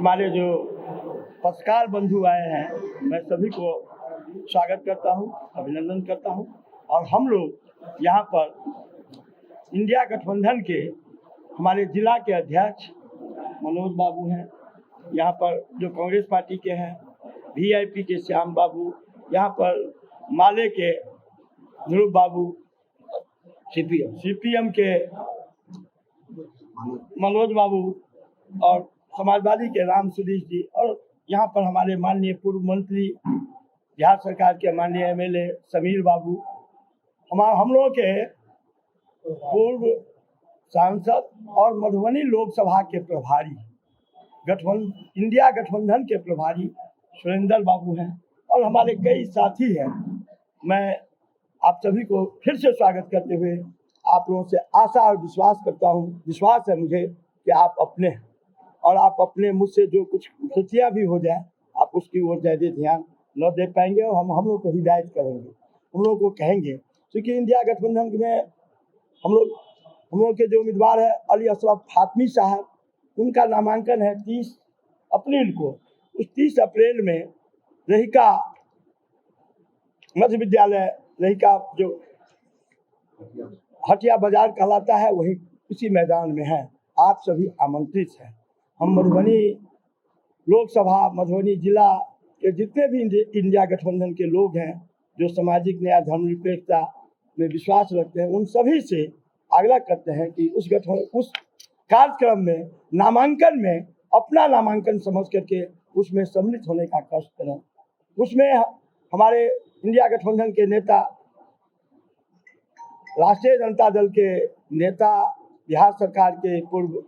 हमारे जो पत्रकार बंधु आए हैं, मैं सभी को स्वागत करता हूं, अभिनंदन करता हूं। और हम लोग यहाँ पर इंडिया गठबंधन के हमारे जिला के अध्यक्ष मनोज बाबू हैं, यहाँ पर जो कांग्रेस पार्टी के हैं वीआईपी के श्याम बाबू, यहाँ पर माले के ध्रुव बाबू, सीपीएम के मनोज बाबू और समाजवादी के राम सुधीश जी, और यहाँ पर हमारे माननीय पूर्व मंत्री बिहार सरकार के माननीय एमएलए समीर बाबू, हम लोगों के पूर्व सांसद और मधुबनी लोकसभा के प्रभारी इंडिया गठबंधन के प्रभारी सुरेंद्र बाबू हैं, और हमारे कई साथी हैं। मैं आप सभी को फिर से स्वागत करते हुए आप लोगों से आशा और विश्वास करता हूं, विश्वास है मुझे कि आप अपने हैं और आप अपने मुझसे जो कुछ गलतियाँ भी हो जाए आप उसकी ओर ज़्यादा ध्यान न दे पाएंगे, और हम लोग को हिदायत करेंगे, हम लोग को कहेंगे। क्योंकि इंडिया गठबंधन में हम लोग के जो उम्मीदवार है अली अशरफ फातमी साहब, उनका नामांकन है 30 अप्रैल को। उस 30 अप्रैल में रहिका मध्य विद्यालय, रहिका जो हटिया बाजार कहलाता है, वही उसी मैदान में है। आप सभी आमंत्रित हैं। हम मधुबनी लोकसभा, मधुबनी जिला के जितने भी इंडिया गठबंधन के लोग हैं जो सामाजिक न्याय धर्मनिरपेक्षता में विश्वास रखते हैं, उन सभी से आग्रह करते हैं कि उस कार्यक्रम में, नामांकन में अपना नामांकन समझ करके उसमें सम्मिलित होने का कष्ट करें। उसमें हमारे इंडिया गठबंधन के नेता, राष्ट्रीय जनता दल के नेता, बिहार सरकार के पूर्व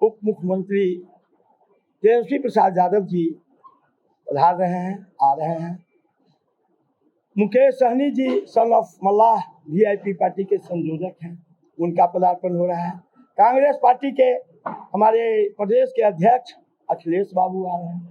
उप मुख्यमंत्री तेजस्वी प्रसाद यादव जी पधार रहे हैं, आ रहे हैं। Mukesh Sahani ji son of Mallah VIP party के संयोजक हैं, उनका पदार्पण हो रहा है। कांग्रेस पार्टी के हमारे प्रदेश के अध्यक्ष अखिलेश बाबू आ रहे हैं।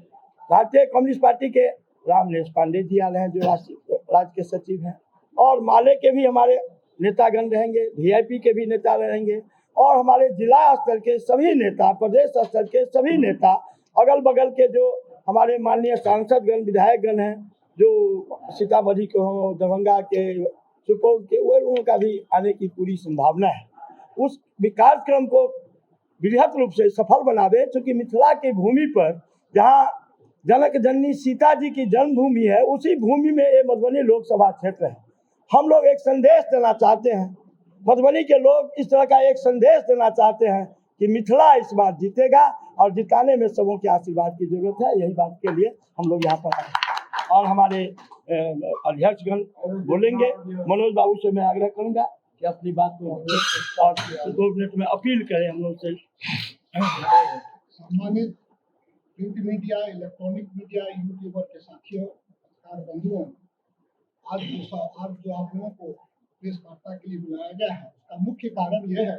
भारतीय कम्युनिस्ट पार्टी के रामनेश पांडे जी आ रहे हैं, जो राज्य के सचिव हैं। और माले के भी हमारे नेतागण रहेंगे, वीआईपी के भी नेता रहेंगे, और हमारे जिला स्तर के सभी नेता, प्रदेश स्तर के सभी नेता, अगल बगल के जो हमारे माननीय सांसदगण, विधायकगण हैं, जो सीतामढ़ी के हों, दरभंगा के, सुपौल के, वो लोगों का भी आने की पूरी संभावना है। उस कार्यक्रम को बृहत रूप से सफल बनावे, क्योंकि मिथिला की भूमि पर जहाँ जनक जननी सीता जी की जन्मभूमि है, उसी भूमि में ये मधुबनी लोकसभा क्षेत्र है। हम लोग एक संदेश देना चाहते हैं, मधुबनी के लोग इस तरह का एक संदेश देना चाहते हैं कि मिथिला इस बार जीतेगा, और जिताने में सबों के आशीर्वाद की जरूरत है। यही बात के लिए हम लोग यहाँ पर आए। और हमारे अध्यक्षगण बोलेंगे। मनोज बाबू से मैं आग्रह करूंगा कि अपनी बात को और 2 मिनट में अपील करें हम लोग से। सम्मानित print media, electronic media, YouTuber के साथियों, पत्रकार बंधुओं, आज जो आप लोगों को प्रेस वार्ता के लिए बुलाया गया है, उसका मुख्य कारण यह है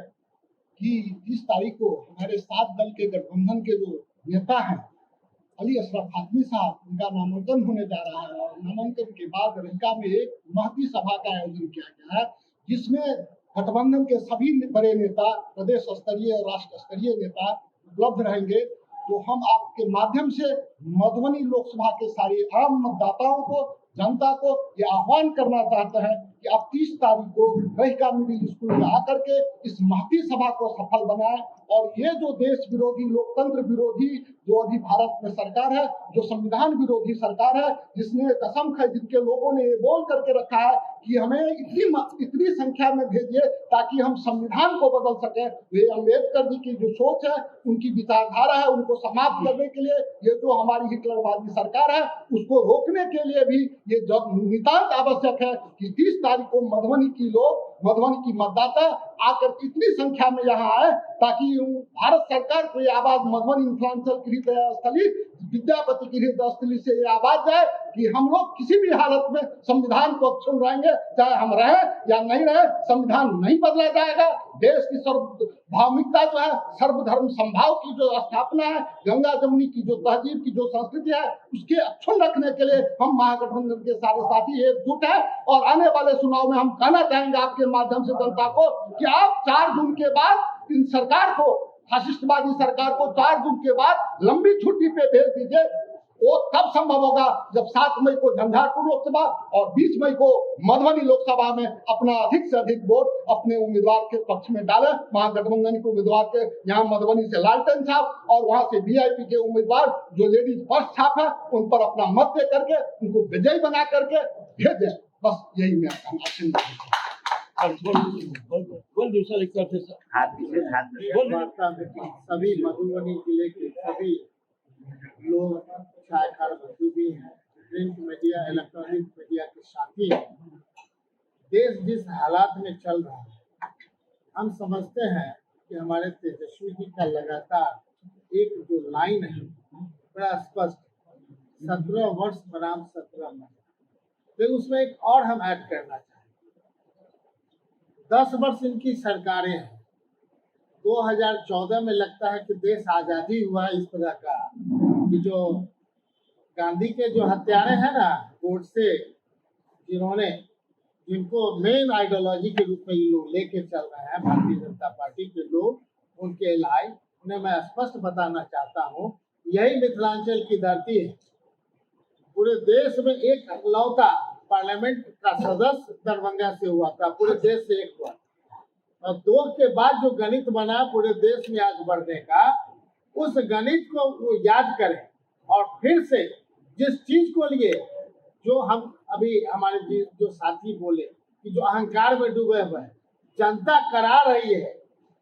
कि 30 तारीख को हमारे 7 दल के गठबंधन के जो नेता हैं अली अशरफ फातमी साहब, उनका नामांकन होने जा रहा है। और नामांकन के बाद रहिका में एक महती सभा का आयोजन किया गया है, जिसमें गठबंधन के सभी बड़े नेता, प्रदेश स्तरीय और राष्ट्र स्तरीय नेता उपलब्ध रहेंगे। तो हम आपके माध्यम से मधुबनी लोकसभा के सारे आम मतदाताओं को, जनता को ये आह्वान करना चाहते हैं कि आप 30 तारीख को रहिका मिडिल स्कूल में आकर के इस महती सभा को सफल बनाएं। और ये जो देश विरोधी, लोकतंत्र विरोधी जो अभी भारत में सरकार है, जो संविधान विरोधी सरकार है, जिसने कसम खाई, जिनके लोगों ने ये बोल करके रखा है कि हमें इतनी संख्या में भेजिए ताकि हम संविधान को बदल सकें। वे अम्बेडकर जी की जो सोच है, उनकी विचारधारा है, उनको समाप्त करने के लिए ये जो हमारी हिटलरवादी सरकार है, उसको रोकने के लिए भी ये नितांत आवश्यक है कि 30 तारीख को मधुबनी की लोग, मधुबनी की मतदाता आकर इतनी संख्या में यहाँ आए, ताकि भारत सरकार को ये आवाज, मधुबनी मिथिलांचल की हृदय स्थली, विद्यापति की हृदय स्थली से ये आवाज जाए कि हम लोग किसी भी हालत में संविधान को अक्षुण्ण रहेंगे, चाहे हम रहे या नहीं रहे, संविधान नहीं बदला जाएगा। देश की सार्वभौमिकता जो है, सर्वधर्म संभाव की जो स्थापना है, गंगा जमुनी की जो तहजीब की जो संस्कृति है, उसके अक्षुण्ण रखने के लिए हम महागठबंधन के सारे साथी एकजुट है। और आने वाले चुनाव में हम कहना चाहेंगे आपके माध्यम से जनता को कि आप 4 जून के बाद इन सरकार को फासिस्टवादी सरकार को 4 दिन के बाद लंबी छुट्टी पे भेज दीजिए। वो तब संभव होगा जब 7 मई को झंझारपुर लोकसभा और 20 मई को मधुबनी लोकसभा में अपना अधिक से अधिक वोट अपने उम्मीदवार के पक्ष में डाले। महागठबंधन के उम्मीदवार के यहाँ मधुबनी से लालटेन छाप और वहां से वीआईपी के उम्मीदवार जो लेडीज फर्स्ट छाप है उन पर अपना मत दे करके उनको विजयी बना करके भेजें। बस यही मेरा कहना बोल दूसरा लिखता थे सभी मधुबनी जिले के सभी लोग छायाकार बंधु भी हैं, प्रिंट मीडिया, इलेक्ट्रॉनिक मीडिया के साथी हैं। देश जिस हालात में चल रहा है, हम समझते हैं कि हमारे तेजस्वी जी का लगातार एक जो लाइन है बड़ा स्पष्ट, 17 वर्ष बनाम 17 महीने। तो उसमें एक और हम ऐड करना चाहेंगे, 10 वर्ष इनकी सरकारें हैं। 2014 में लगता है कि देश आज़ादी हुआ है इस तरह का कि जो गांधी के जो हत्यारे हैं ना, गोडसे, जिन्होंने जिनको मेन आइडियोलॉजी के रूप में ये लोग लेके चल रहे हैं, भारतीय जनता पार्टी के लोग, उनके इलाज उन्हें मैं स्पष्ट बताना चाहता हूँ, यही मिथिलांचल की धरती है। पूरे देश में एक इकलौता पार्लियामेंट का सदस्य दरभंगा से हुआ था, पूरे देश से एक हुआ। और 2 के बाद जो गणित बना पूरे देश में आगे बढ़ने का, उस गणित को वो याद करें और फिर से जिस चीज को लिए जो हम अभी हमारे जो साथी बोले कि जो अहंकार में डूबे हुए हैं, जनता करा रही है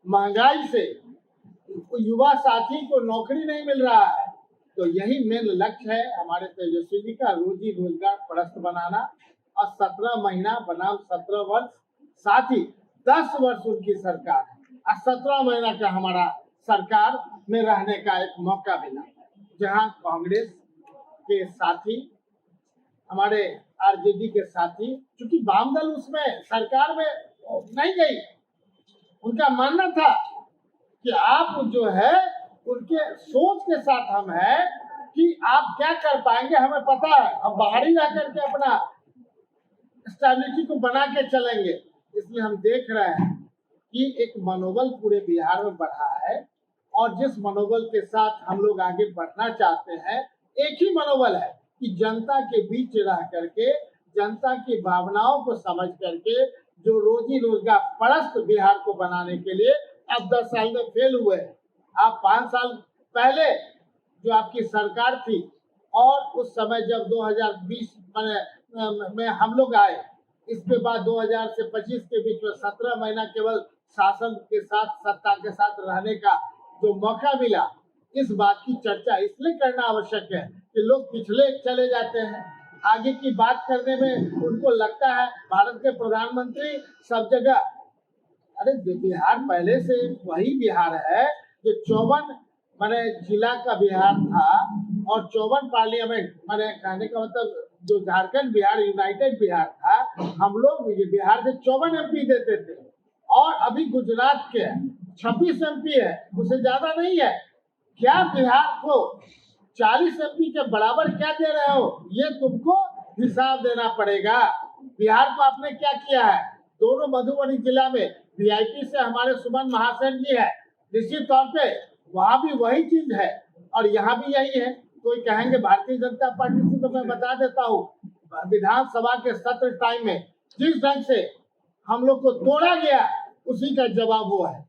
महंगाई से, युवा साथी को नौकरी नहीं मिल रहा है। तो यही मेन लक्ष्य है हमारे तेजस्वी जी का, रोजी रोजगार परस्त बनाना। और 17 महीना बनाम 17 वर्ष, साथ ही 10 वर्ष उनकी सरकार और 17 महीना का हमारा सरकार में रहने का एक मौका मिला, जहां कांग्रेस के साथी, हमारे आरजेडी के साथी, चूंकि वाम दल उसमें सरकार में नहीं गई, उनका मानना था कि आप जो है उनके सोच के साथ हम है कि आप क्या कर पाएंगे हमें पता है, हम बाहर ही रह करके अपना स्टेबिलिटी को बना के चलेंगे। इसलिए हम देख रहे हैं कि एक मनोबल पूरे बिहार में बढ़ा है और जिस मनोबल के साथ हम लोग आगे बढ़ना चाहते हैं, एक ही मनोबल है कि जनता के बीच रह करके, जनता की भावनाओं को समझ करके जो रोजी रोजगार परस्त बिहार को बनाने के लिए अब 10 साल में फेल हुए। आप 5 साल पहले जो आपकी सरकार थी और उस समय जब 2020 में हम लोग आए, इसके बाद 2000 से 25 के बीच में 17 महीना केवल शासन के साथ, सत्ता के साथ रहने का जो मौका मिला, इस बात की चर्चा इसलिए करना आवश्यक है कि लोग पिछले चले जाते हैं, आगे की बात करने में उनको लगता है भारत के प्रधानमंत्री सब जगह। अरे बिहार पहले से वही बिहार है जो 54 माने जिला का बिहार था और 54 पार्लियामेंट, माने कहने का मतलब जो झारखंड बिहार यूनाइटेड बिहार था, हम लोग बिहार से 54 MP देते थे और अभी गुजरात के 26 MP है, उससे ज्यादा नहीं है। क्या बिहार को 40 MP के बराबर क्या दे रहे हो, ये तुमको हिसाब देना पड़ेगा। बिहार को आपने क्या किया है, दोनों मधुबनी जिला में VIP से हमारे सुमन महासेन जी है, निश्चित तौर पे वहाँ भी वही चीज है और यहाँ भी यही है। कोई कहेंगे भारतीय जनता पार्टी से, तो मैं बता देता हूँ, विधानसभा के सत्र टाइम में जिस ढंग से हम लोग को तोड़ा गया, उसी का जवाब वो है।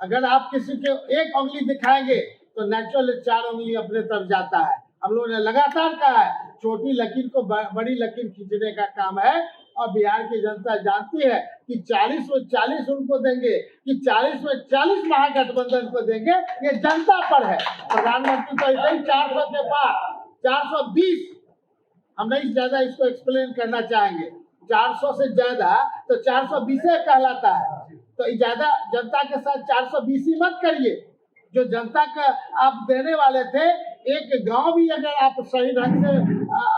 अगर आप किसी के एक उंगली दिखाएंगे तो नेचुरल 4 उंगली अपने तरफ जाता है। हम लोगों ने लगातार कहा है, छोटी लकीर को बड़ी लकीर खींचने का काम है और बिहार की जनता जानती है कि 40 में 40 उनको देंगे कि 40 में 40 महागठबंधन को देंगे, ये जनता पर है। प्रधानमंत्री तो ऐसे ही 400 के पार 420, हम नहीं ज्यादा इसको एक्सप्लेन करना चाहेंगे, 400 से ज्यादा तो 420 कहलाता है। तो ज्यादा जनता के साथ 420 ही मत करिए। जो जनता का आप देने वाले थे, एक गांव भी अगर आप सही ढंग से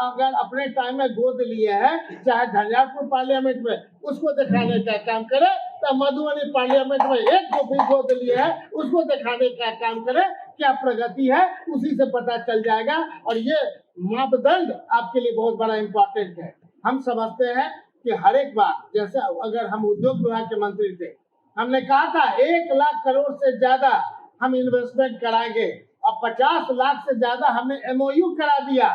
अगर अपने टाइम में गोद लिए हैं, चाहे झंझारपुर पार्लियामेंट में, उसको दिखाने का काम करे, तो मधुबनी पार्लियामेंट में एक जो भी गोद लिए है उसको दिखाने का काम करे, क्या प्रगति है उसी से पता चल जाएगा। और ये मापदंड आपके लिए बहुत बड़ा इम्पोर्टेंट है। हम समझते हैं कि हर एक बार, जैसे अगर हम उद्योग विभाग के मंत्री थे, हमने कहा था 1 लाख करोड़ से ज्यादा हम इन्वेस्टमेंट कराएंगे। अब 50 लाख से ज्यादा हमने MOU करा दिया।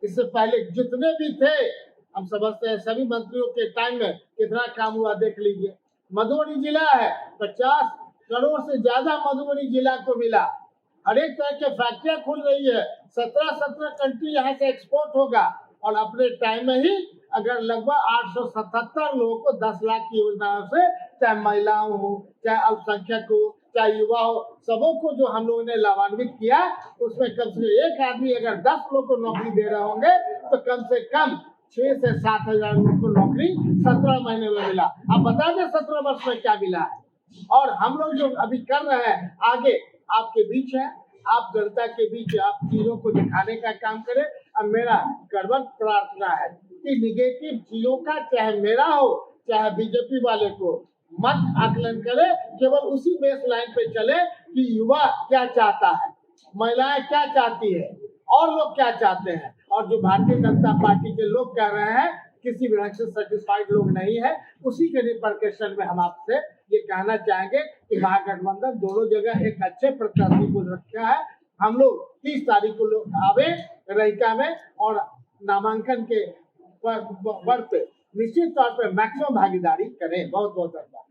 इससे पहले जितने भी थे, हम समझते हैं सभी मंत्रियों के टाइम में कितना काम हुआ देख लीजिए। मधुबनी जिला है, 50 करोड़ से ज्यादा मधुबनी जिला को मिला। हर एक तरह के फैक्ट्रियां खुल रही है, 17 कंट्री यहाँ से एक्सपोर्ट होगा। और अपने टाइम में ही अगर लगभग 877 लोगों को 10 लाख की योजनाओं से, चाहे महिलाओं हो, चाहे अल्पसंख्यक हो, चाहे युवा हो, सबों को जो हम लोगों ने लाभान्वित किया, उसमें कम से कम एक आदमी अगर 10 लोगों को नौकरी दे रहे होंगे तो कम से कम 6 से 7 हजार लोगों को नौकरी 17 महीने में मिला। आप बता दें 17 वर्ष में क्या मिला है। और हम लोग जो अभी कर रहे हैं आगे आपके बीच है, आप जनता के बीच आप चीजों को दिखाने का काम करें। अब मेरा करबद्ध प्रार्थना है कि निगेटिव चीजों का, चाहे मेरा हो चाहे बीजेपी वाले को, मत आकलन करे। केवल उसी बेस लाइन पे चले कि युवा क्या चाहता है, महिलाएं क्या चाहती है, और लोग क्या चाहते हैं। और जो भारतीय जनता पार्टी के लोग कह रहे हैं किसी भी ढंग से सेटिस्फाइड लोग नहीं है, उसी के रिपरकशन में हम आपसे ये कहना चाहेंगे कि महागठबंधन दोनों जगह एक अच्छे प्रत्याशी को रखा है। हम लोग 30 तारीख को लोग आवे रहिका में और नामांकन के वर्ष पे निश्चित तौर पर मैक्सिमम भागीदारी करें। बहुत बहुत धन्यवाद।